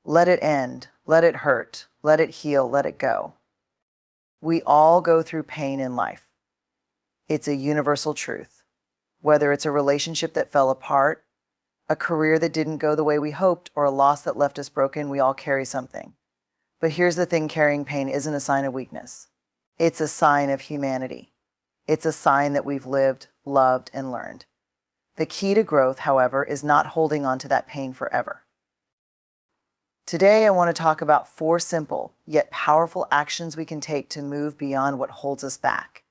Let it end, let it hurt, let it heal, let it go. We all go through pain in life. It's a universal truth. Whether it's a relationship that fell apart, a career that didn't go the way we hoped, or a loss that left us broken, we all carry something. But here's the thing, carrying pain isn't a sign of weakness. It's a sign of humanity. It's a sign that we've lived, loved, and learned. The key to growth, however, is not holding on to that pain forever. Today, I want to talk about 4 simple yet powerful actions we can take to move beyond what holds us back.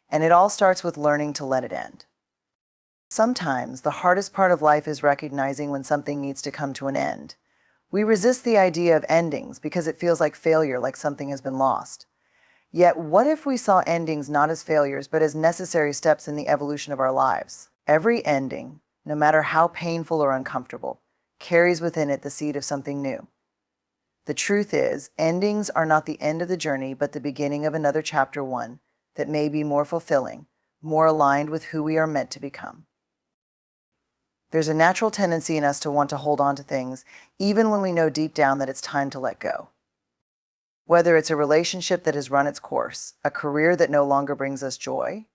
And it all starts with learning to let it end. Sometimes the hardest part of life is recognizing when something needs to come to an end. We resist the idea of endings because it feels like failure, like something has been lost. Yet, what if we saw endings not as failures, but as necessary steps in the evolution of our lives? Every ending, no matter how painful or uncomfortable, carries within it the seed of something new. The truth is, endings are not the end of the journey, but the beginning of another chapter, one that may be more fulfilling, more aligned with who we are meant to become. There's a natural tendency in us to want to hold on to things, even when we know deep down that it's time to let go. Whether it's a relationship that has run its course, a career that no longer brings us joy,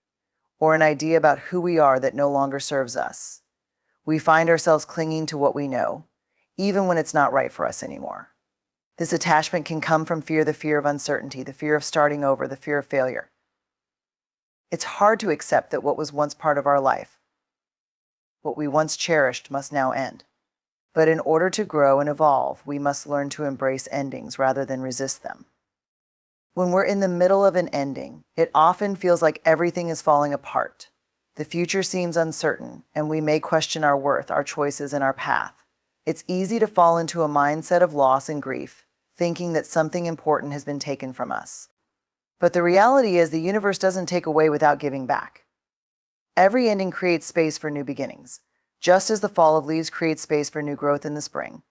or an idea about who we are that no longer serves us, we find ourselves clinging to what we know, even when it's not right for us anymore. This attachment can come from fear, the fear of uncertainty, the fear of starting over, the fear of failure. It's hard to accept that what was once part of our life, what we once cherished, must now end. But in order to grow and evolve, we must learn to embrace endings rather than resist them. When we're in the middle of an ending, it often feels like everything is falling apart. The future seems uncertain, and we may question our worth, our choices, and our path. It's easy to fall into a mindset of loss and grief, thinking that something important has been taken from us. But the reality is, the universe doesn't take away without giving back. Every ending creates space for new beginnings, just as the fall of leaves creates space for new growth in the spring.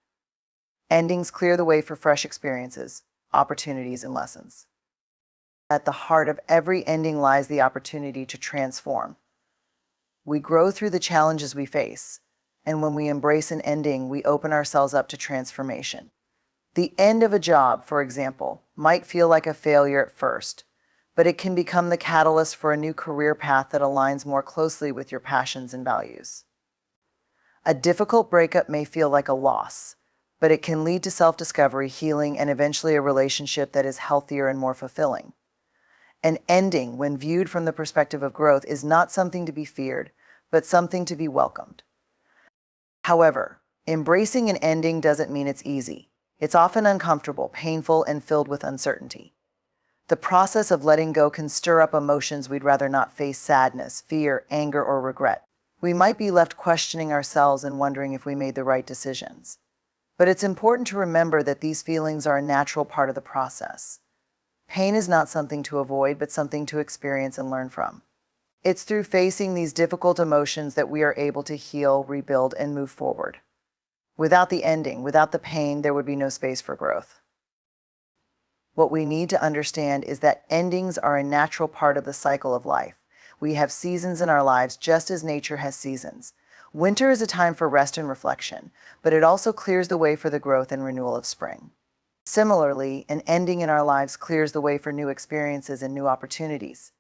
Endings clear the way for fresh experiences, opportunities, and lessons. At the heart of every ending lies the opportunity to transform. We grow through the challenges we face, and when we embrace an ending, we open ourselves up to transformation. The end of a job, for example, might feel like a failure at first, but it can become the catalyst for a new career path that aligns more closely with your passions and values. A difficult breakup may feel like a loss, but it can lead to self-discovery, healing, and eventually a relationship that is healthier and more fulfilling. An ending, when viewed from the perspective of growth, is not something to be feared, but something to be welcomed. However, embracing an ending doesn't mean it's easy. It's often uncomfortable, painful, and filled with uncertainty. The process of letting go can stir up emotions we'd rather not face: sadness, fear, anger, or regret. We might be left questioning ourselves and wondering if we made the right decisions. But it's important to remember that these feelings are a natural part of the process. Pain is not something to avoid, but something to experience and learn from. It's through facing these difficult emotions that we are able to heal, rebuild, and move forward. Without the ending, without the pain, there would be no space for growth. What we need to understand is that endings are a natural part of the cycle of life. We have seasons in our lives just as nature has seasons. Winter is a time for rest and reflection, but it also clears the way for the growth and renewal of spring. Similarly, an ending in our lives clears the way for new experiences and new opportunities.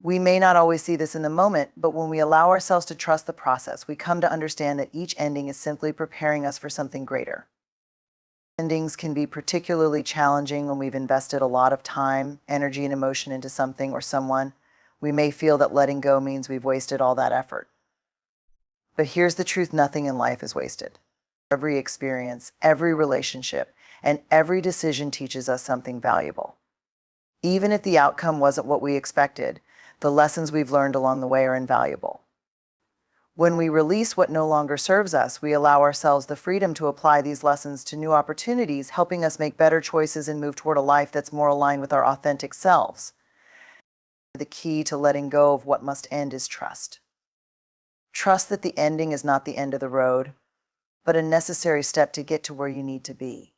We may not always see this in the moment, but when we allow ourselves to trust the process, we come to understand that each ending is simply preparing us for something greater. Endings can be particularly challenging when we've invested a lot of time, energy, and emotion into something or someone. We may feel that letting go means we've wasted all that effort. But here's the truth: nothing in life is wasted. Every experience, every relationship, and every decision teaches us something valuable. Even if the outcome wasn't what we expected, the lessons we've learned along the way are invaluable. When we release what no longer serves us, we allow ourselves the freedom to apply these lessons to new opportunities, helping us make better choices and move toward a life that's more aligned with our authentic selves. The key to letting go of what must end is trust. Trust that the ending is not the end of the road, but a necessary step to get to where you need to be.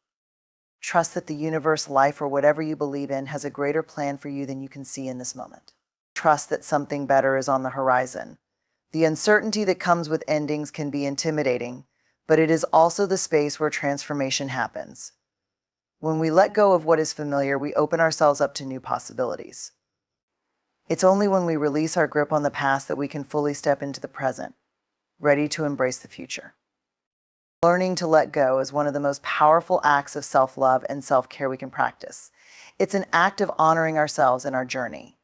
Trust that the universe, life, or whatever you believe in has a greater plan for you than you can see in this moment. Trust that something better is on the horizon. The uncertainty that comes with endings can be intimidating, but it is also the space where transformation happens. When we let go of what is familiar, we open ourselves up to new possibilities. It's only when we release our grip on the past that we can fully step into the present, ready to embrace the future. Learning to let go is one of the most powerful acts of self-love and self-care we can practice. It's an act of honoring ourselves and our journey.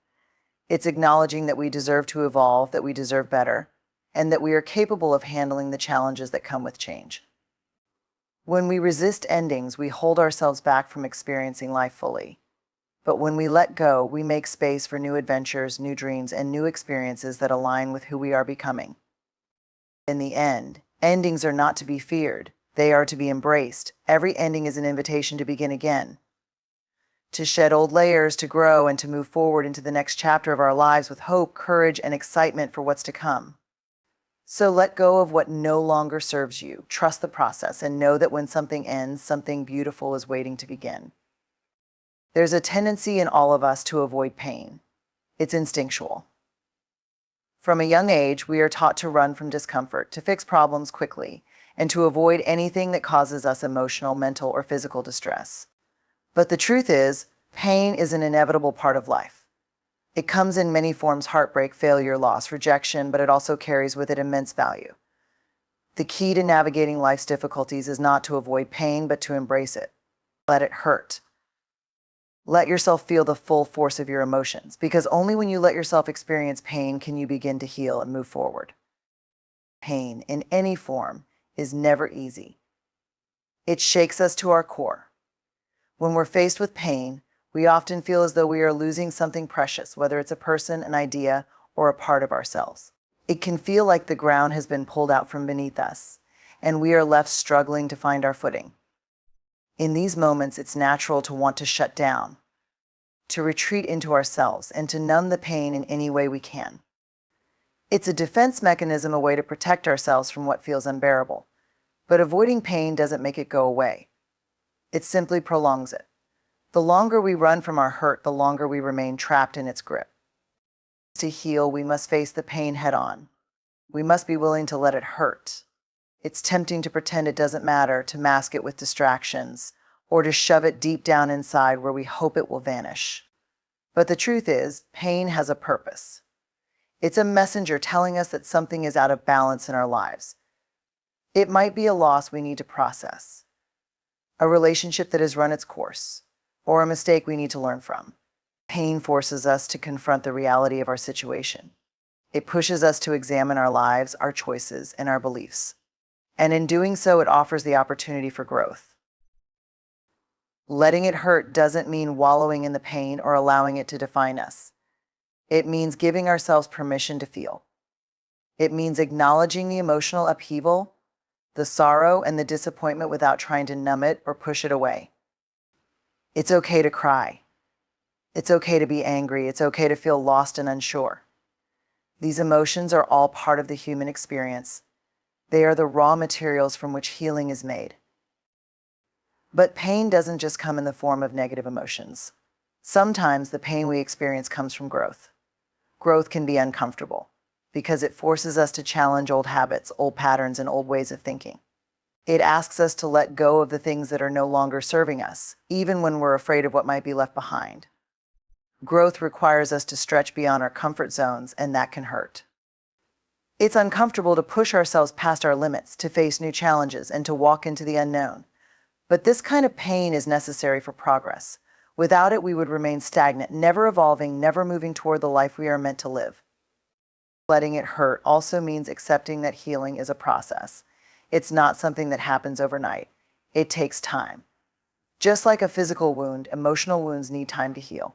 It's acknowledging that we deserve to evolve, that we deserve better, and that we are capable of handling the challenges that come with change. When we resist endings, we hold ourselves back from experiencing life fully. But when we let go, we make space for new adventures, new dreams, and new experiences that align with who we are becoming. In the end, endings are not to be feared. They are to be embraced. Every ending is an invitation to begin again, to shed old layers, to grow, and to move forward into the next chapter of our lives with hope, courage, and excitement for what's to come. So let go of what no longer serves you. Trust the process and know that when something ends, something beautiful is waiting to begin. There's a tendency in all of us to avoid pain. It's instinctual. From a young age, we are taught to run from discomfort, to fix problems quickly, and to avoid anything that causes us emotional, mental, or physical distress. But the truth is, pain is an inevitable part of life. It comes in many forms: heartbreak, failure, loss, rejection, but it also carries with it immense value. The key to navigating life's difficulties is not to avoid pain, but to embrace it. Let it hurt. Let yourself feel the full force of your emotions, because only when you let yourself experience pain can you begin to heal and move forward. Pain, in any form, is never easy. It shakes us to our core. When we're faced with pain, we often feel as though we are losing something precious, whether it's a person, an idea, or a part of ourselves. It can feel like the ground has been pulled out from beneath us, and we are left struggling to find our footing. In these moments, it's natural to want to shut down, to retreat into ourselves, and to numb the pain in any way we can. It's a defense mechanism, a way to protect ourselves from what feels unbearable. But avoiding pain doesn't make it go away. It simply prolongs it. The longer we run from our hurt, the longer we remain trapped in its grip. To heal, we must face the pain head on. We must be willing to let it hurt. It's tempting to pretend it doesn't matter, to mask it with distractions, or to shove it deep down inside where we hope it will vanish. But the truth is, pain has a purpose. It's a messenger telling us that something is out of balance in our lives. It might be a loss we need to process, a relationship that has run its course, or a mistake we need to learn from. Pain forces us to confront the reality of our situation. It pushes us to examine our lives, our choices, and our beliefs. And in doing so, it offers the opportunity for growth. Letting it hurt doesn't mean wallowing in the pain or allowing it to define us. It means giving ourselves permission to feel. It means acknowledging the emotional upheaval, the sorrow, and the disappointment without trying to numb it or push it away. It's okay to cry. It's okay to be angry. It's okay to feel lost and unsure. These emotions are all part of the human experience. They are the raw materials from which healing is made. But pain doesn't just come in the form of negative emotions. Sometimes the pain we experience comes from growth. Growth can be uncomfortable because it forces us to challenge old habits, old patterns, and old ways of thinking. It asks us to let go of the things that are no longer serving us, even when we're afraid of what might be left behind. Growth requires us to stretch beyond our comfort zones, and that can hurt. It's uncomfortable to push ourselves past our limits, to face new challenges, and to walk into the unknown. But this kind of pain is necessary for progress. Without it, we would remain stagnant, never evolving, never moving toward the life we are meant to live. Letting it hurt also means accepting that healing is a process. It's not something that happens overnight. It takes time. Just like a physical wound, emotional wounds need time to heal.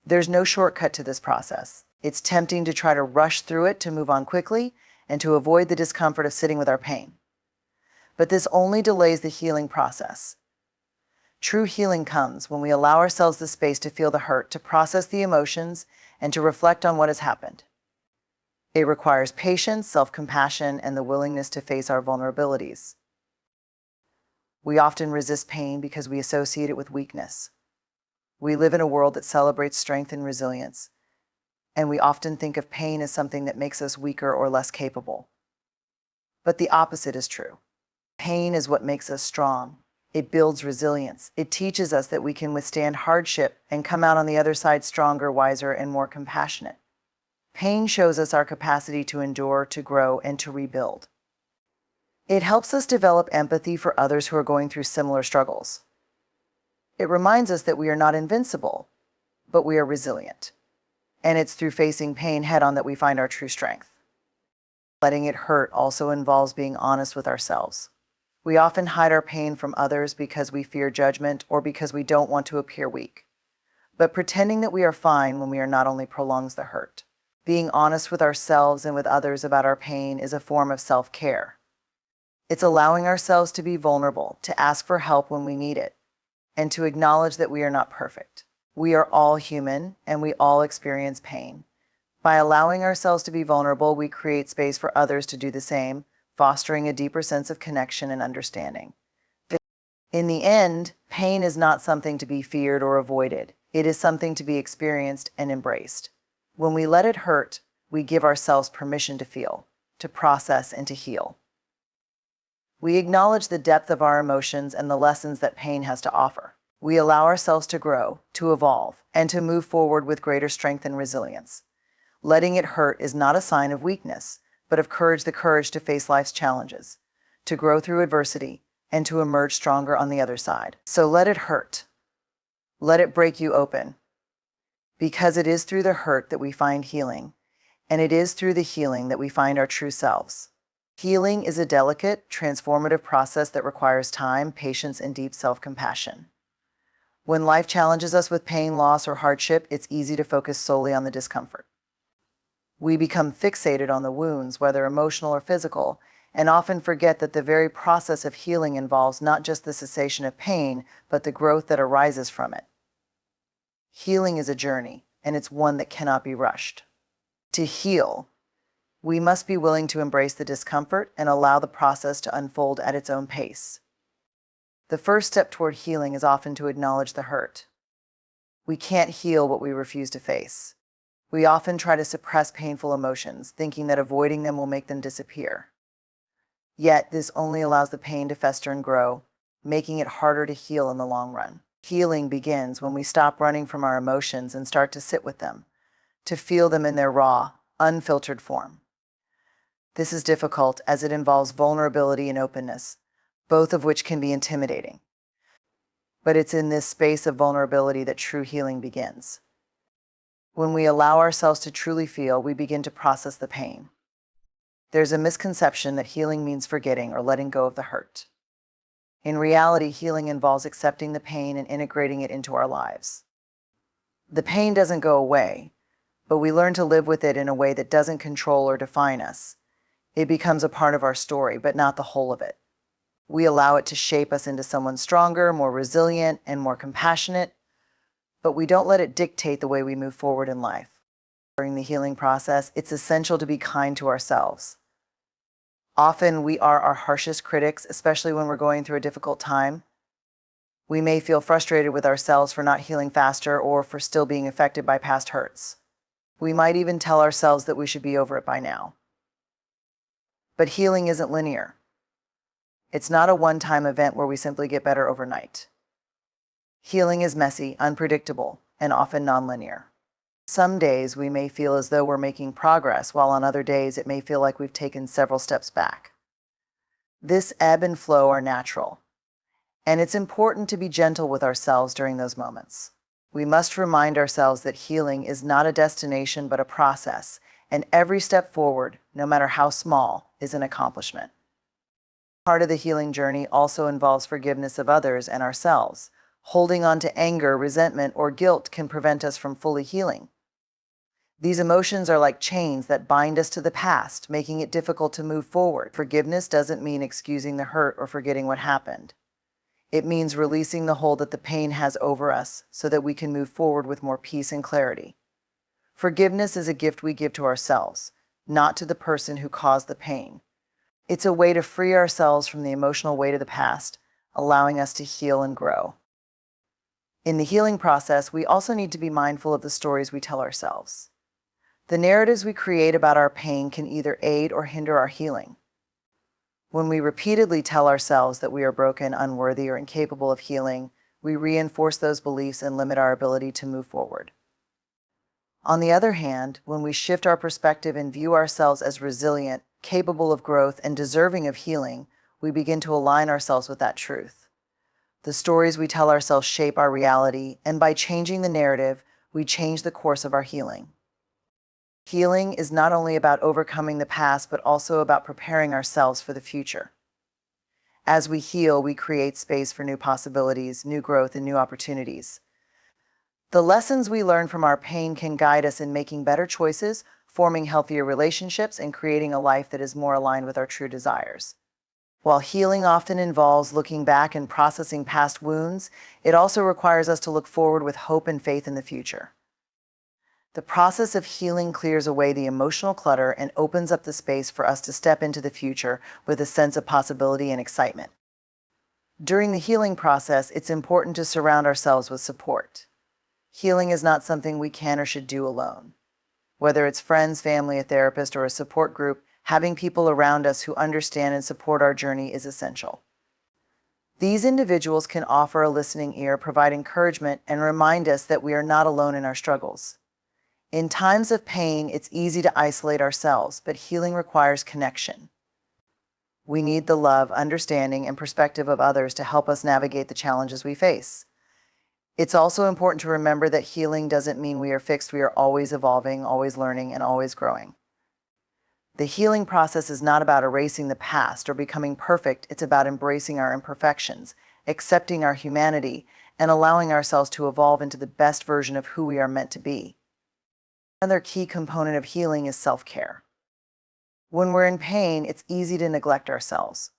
There's no shortcut to this process. It's tempting to try to rush through it, to move on quickly, and to avoid the discomfort of sitting with our pain. But this only delays the healing process. True healing comes when we allow ourselves the space to feel the hurt, to process the emotions, and to reflect on what has happened. It requires patience, self-compassion, and the willingness to face our vulnerabilities. We often resist pain because we associate it with weakness. We live in a world that celebrates strength and resilience, and we often think of pain as something that makes us weaker or less capable. But the opposite is true. Pain is what makes us strong. It builds resilience. It teaches us that we can withstand hardship and come out on the other side stronger, wiser, and more compassionate. Pain shows us our capacity to endure, to grow, and to rebuild. It helps us develop empathy for others who are going through similar struggles. It reminds us that we are not invincible, but we are resilient. And it's through facing pain head-on that we find our true strength. Letting it hurt also involves being honest with ourselves. We often hide our pain from others because we fear judgment or because we don't want to appear weak. But pretending that we are fine when we are not only prolongs the hurt. Being honest with ourselves and with others about our pain is a form of self-care. It's allowing ourselves to be vulnerable, to ask for help when we need it, and to acknowledge that we are not perfect. We are all human, and we all experience pain. By allowing ourselves to be vulnerable, we create space for others to do the same, fostering a deeper sense of connection and understanding. In the end, pain is not something to be feared or avoided. It is something to be experienced and embraced. When we let it hurt, we give ourselves permission to feel, to process, and to heal. We acknowledge the depth of our emotions and the lessons that pain has to offer. We allow ourselves to grow, to evolve, and to move forward with greater strength and resilience. Letting it hurt is not a sign of weakness, but of courage, the courage to face life's challenges, to grow through adversity, and to emerge stronger on the other side. So let it hurt. Let it break you open. Because it is through the hurt that we find healing, and it is through the healing that we find our true selves. Healing is a delicate, transformative process that requires time, patience, and deep self-compassion. When life challenges us with pain, loss, or hardship, it's easy to focus solely on the discomfort. We become fixated on the wounds, whether emotional or physical, and often forget that the very process of healing involves not just the cessation of pain, but the growth that arises from it. Healing is a journey, and it's one that cannot be rushed. To heal, we must be willing to embrace the discomfort and allow the process to unfold at its own pace. The first step toward healing is often to acknowledge the hurt. We can't heal what we refuse to face. We often try to suppress painful emotions, thinking that avoiding them will make them disappear. Yet, this only allows the pain to fester and grow, making it harder to heal in the long run. Healing begins when we stop running from our emotions and start to sit with them, to feel them in their raw, unfiltered form. This is difficult as it involves vulnerability and openness, both of which can be intimidating. But it's in this space of vulnerability that true healing begins. When we allow ourselves to truly feel, we begin to process the pain. There's a misconception that healing means forgetting or letting go of the hurt. In reality, healing involves accepting the pain and integrating it into our lives. The pain doesn't go away, but we learn to live with it in a way that doesn't control or define us. It becomes a part of our story, but not the whole of it. We allow it to shape us into someone stronger, more resilient, and more compassionate, but we don't let it dictate the way we move forward in life. During the healing process, it's essential to be kind to ourselves. Often we are our harshest critics, especially when we're going through a difficult time. We may feel frustrated with ourselves for not healing faster or for still being affected by past hurts. We might even tell ourselves that we should be over it by now. But healing isn't linear. It's not a one-time event where we simply get better overnight. Healing is messy, unpredictable, and often nonlinear. Some days we may feel as though we're making progress, while on other days it may feel like we've taken several steps back. This ebb and flow are natural, and it's important to be gentle with ourselves during those moments. We must remind ourselves that healing is not a destination but a process, and every step forward, no matter how small, is an accomplishment. Part of the healing journey also involves forgiveness of others and ourselves. Holding on to anger, resentment, or guilt can prevent us from fully healing. These emotions are like chains that bind us to the past, making it difficult to move forward. Forgiveness doesn't mean excusing the hurt or forgetting what happened. It means releasing the hold that the pain has over us so that we can move forward with more peace and clarity. Forgiveness is a gift we give to ourselves, not to the person who caused the pain. It's a way to free ourselves from the emotional weight of the past, allowing us to heal and grow. In the healing process, we also need to be mindful of the stories we tell ourselves. The narratives we create about our pain can either aid or hinder our healing. When we repeatedly tell ourselves that we are broken, unworthy, or incapable of healing, we reinforce those beliefs and limit our ability to move forward. On the other hand, when we shift our perspective and view ourselves as resilient, capable of growth, and deserving of healing, we begin to align ourselves with that truth. The stories we tell ourselves shape our reality, and by changing the narrative, we change the course of our healing. Healing is not only about overcoming the past, but also about preparing ourselves for the future. As we heal, we create space for new possibilities, new growth, and new opportunities. The lessons we learn from our pain can guide us in making better choices, forming healthier relationships, and creating a life that is more aligned with our true desires. While healing often involves looking back and processing past wounds, it also requires us to look forward with hope and faith in the future. The process of healing clears away the emotional clutter and opens up the space for us to step into the future with a sense of possibility and excitement. During the healing process, it's important to surround ourselves with support. Healing is not something we can or should do alone. Whether it's friends, family, a therapist, or a support group, having people around us who understand and support our journey is essential. These individuals can offer a listening ear, provide encouragement, and remind us that we are not alone in our struggles. In times of pain, it's easy to isolate ourselves, but healing requires connection. We need the love, understanding, and perspective of others to help us navigate the challenges we face. It's also important to remember that healing doesn't mean we are fixed. We are always evolving, always learning, and always growing. The healing process is not about erasing the past or becoming perfect. It's about embracing our imperfections, accepting our humanity, and allowing ourselves to evolve into the best version of who we are meant to be. Another key component of healing is self-care. When we're in pain, it's easy to neglect ourselves.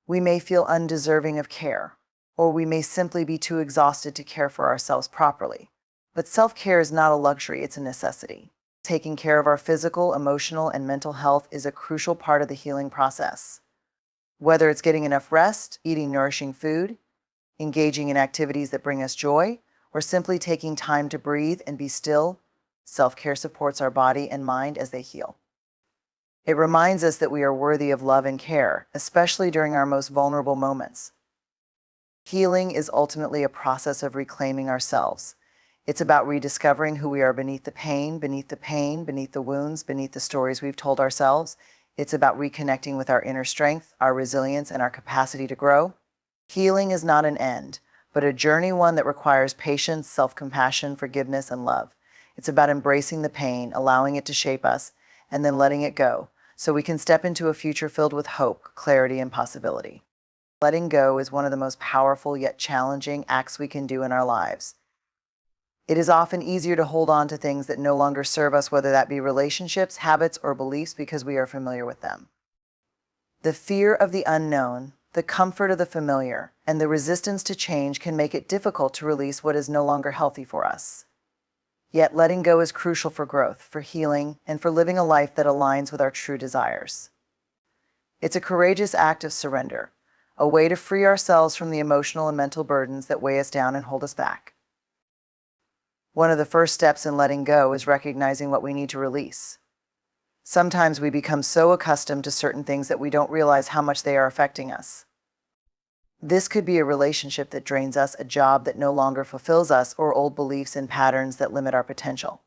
We may feel undeserving of care, or we may simply be too exhausted to care for ourselves properly. But self-care is not a luxury, it's a necessity. Taking care of our physical, emotional, and mental health is a crucial part of the healing process. Whether it's getting enough rest, eating nourishing food, engaging in activities that bring us joy, or simply taking time to breathe and be still, self-care supports our body and mind as they heal. It reminds us that we are worthy of love and care, especially during our most vulnerable moments. Healing is ultimately a process of reclaiming ourselves. It's about rediscovering who we are beneath the pain, beneath the wounds, beneath the stories we've told ourselves. It's about reconnecting with our inner strength, our resilience, and our capacity to grow. Healing is not an end, but a journey, one that requires patience, self-compassion, forgiveness, and love. It's about embracing the pain, allowing it to shape us, and then letting it go, so we can step into a future filled with hope, clarity, and possibility. Letting go is one of the most powerful yet challenging acts we can do in our lives. It is often easier to hold on to things that no longer serve us, whether that be relationships, habits, or beliefs, because we are familiar with them. The fear of the unknown, the comfort of the familiar, and the resistance to change can make it difficult to release what is no longer healthy for us. Yet letting go is crucial for growth, for healing, and for living a life that aligns with our true desires. It's a courageous act of surrender, a way to free ourselves from the emotional and mental burdens that weigh us down and hold us back. One of the first steps in letting go is recognizing what we need to release. Sometimes we become so accustomed to certain things that we don't realize how much they are affecting us. This could be a relationship that drains us, a job that no longer fulfills us, or old beliefs and patterns that limit our potential.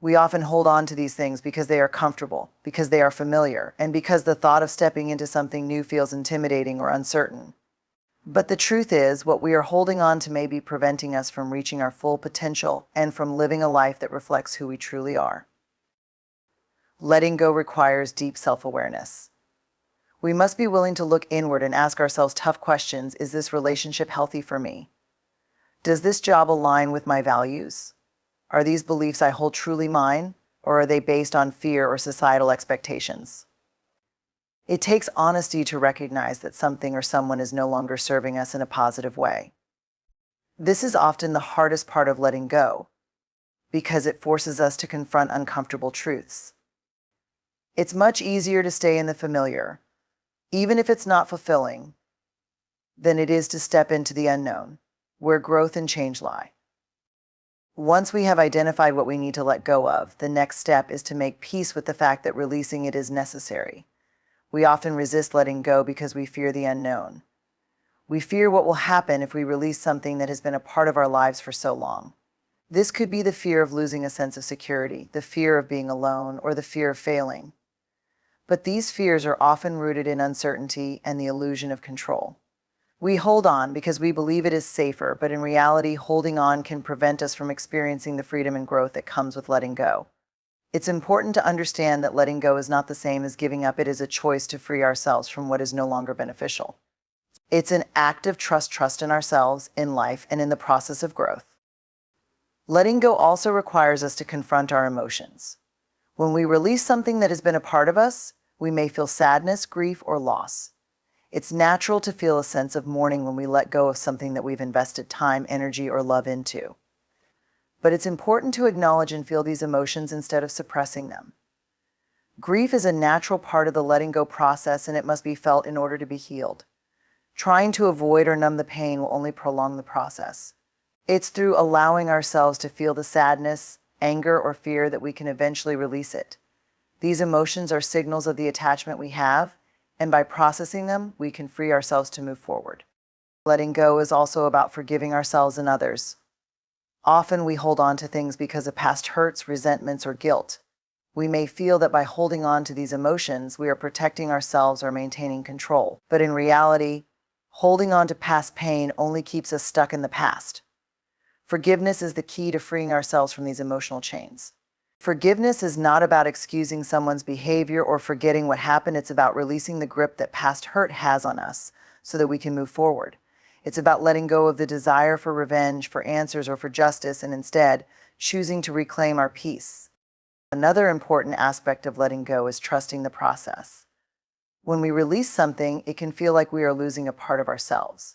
We often hold on to these things because they are comfortable, because they are familiar, and because the thought of stepping into something new feels intimidating or uncertain. But the truth is, what we are holding on to may be preventing us from reaching our full potential and from living a life that reflects who we truly are. Letting go requires deep self-awareness. We must be willing to look inward and ask ourselves tough questions. Is this relationship healthy for me? Does this job align with my values? Are these beliefs I hold truly mine, or are they based on fear or societal expectations? It takes honesty to recognize that something or someone is no longer serving us in a positive way. This is often the hardest part of letting go, because it forces us to confront uncomfortable truths. It's much easier to stay in the familiar, even if it's not fulfilling, than it is to step into the unknown, where growth and change lie. Once we have identified what we need to let go of, the next step is to make peace with the fact that releasing it is necessary. We often resist letting go because we fear the unknown. We fear what will happen if we release something that has been a part of our lives for so long. This could be the fear of losing a sense of security, the fear of being alone, or the fear of failing. But these fears are often rooted in uncertainty and the illusion of control. We hold on because we believe it is safer, but in reality, holding on can prevent us from experiencing the freedom and growth that comes with letting go. It's important to understand that letting go is not the same as giving up. It is a choice to free ourselves from what is no longer beneficial. It's an act of trust in ourselves, in life, and in the process of growth. Letting go also requires us to confront our emotions. When we release something that has been a part of us, we may feel sadness, grief, or loss. It's natural to feel a sense of mourning when we let go of something that we've invested time, energy, or love into. But it's important to acknowledge and feel these emotions instead of suppressing them. Grief is a natural part of the letting go process, and it must be felt in order to be healed. Trying to avoid or numb the pain will only prolong the process. It's through allowing ourselves to feel the sadness, anger, or fear that we can eventually release it. These emotions are signals of the attachment we have, and by processing them, we can free ourselves to move forward. Letting go is also about forgiving ourselves and others. Often we hold on to things because of past hurts, resentments, or guilt. We may feel that by holding on to these emotions, we are protecting ourselves or maintaining control. But in reality, holding on to past pain only keeps us stuck in the past. Forgiveness is the key to freeing ourselves from these emotional chains. Forgiveness is not about excusing someone's behavior or forgetting what happened. It's about releasing the grip that past hurt has on us so that we can move forward. It's about letting go of the desire for revenge, for answers, or for justice, and instead choosing to reclaim our peace. Another important aspect of letting go is trusting the process. When we release something, it can feel like we are losing a part of ourselves.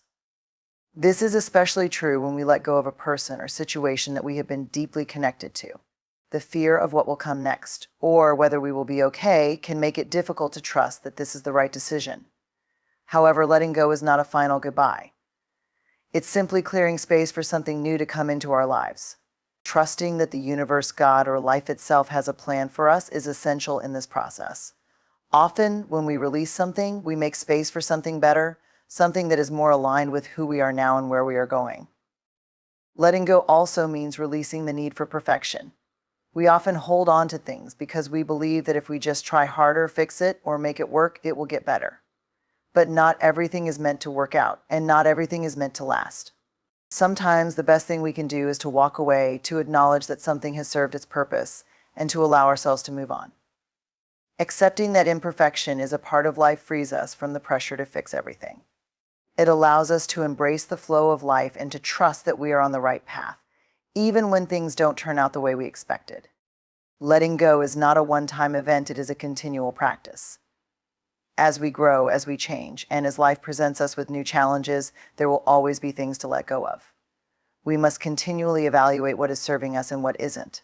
This is especially true when we let go of a person or situation that we have been deeply connected to. The fear of what will come next, or whether we will be okay, can make it difficult to trust that this is the right decision. However, letting go is not a final goodbye. It's simply clearing space for something new to come into our lives. Trusting that the universe, God, or life itself has a plan for us is essential in this process. Often, when we release something, we make space for something better, something that is more aligned with who we are now and where we are going. Letting go also means releasing the need for perfection. We often hold on to things because we believe that if we just try harder, fix it, or make it work, it will get better. But not everything is meant to work out, and not everything is meant to last. Sometimes the best thing we can do is to walk away, to acknowledge that something has served its purpose, and to allow ourselves to move on. Accepting that imperfection is a part of life frees us from the pressure to fix everything. It allows us to embrace the flow of life and to trust that we are on the right path, even when things don't turn out the way we expected. Letting go is not a one-time event, it is a continual practice. As we grow, as we change, and as life presents us with new challenges, there will always be things to let go of. We must continually evaluate what is serving us and what isn't.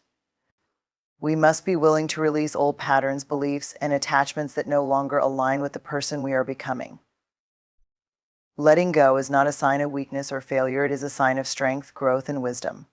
We must be willing to release old patterns, beliefs, and attachments that no longer align with the person we are becoming. Letting go is not a sign of weakness or failure, it is a sign of strength, growth, and wisdom.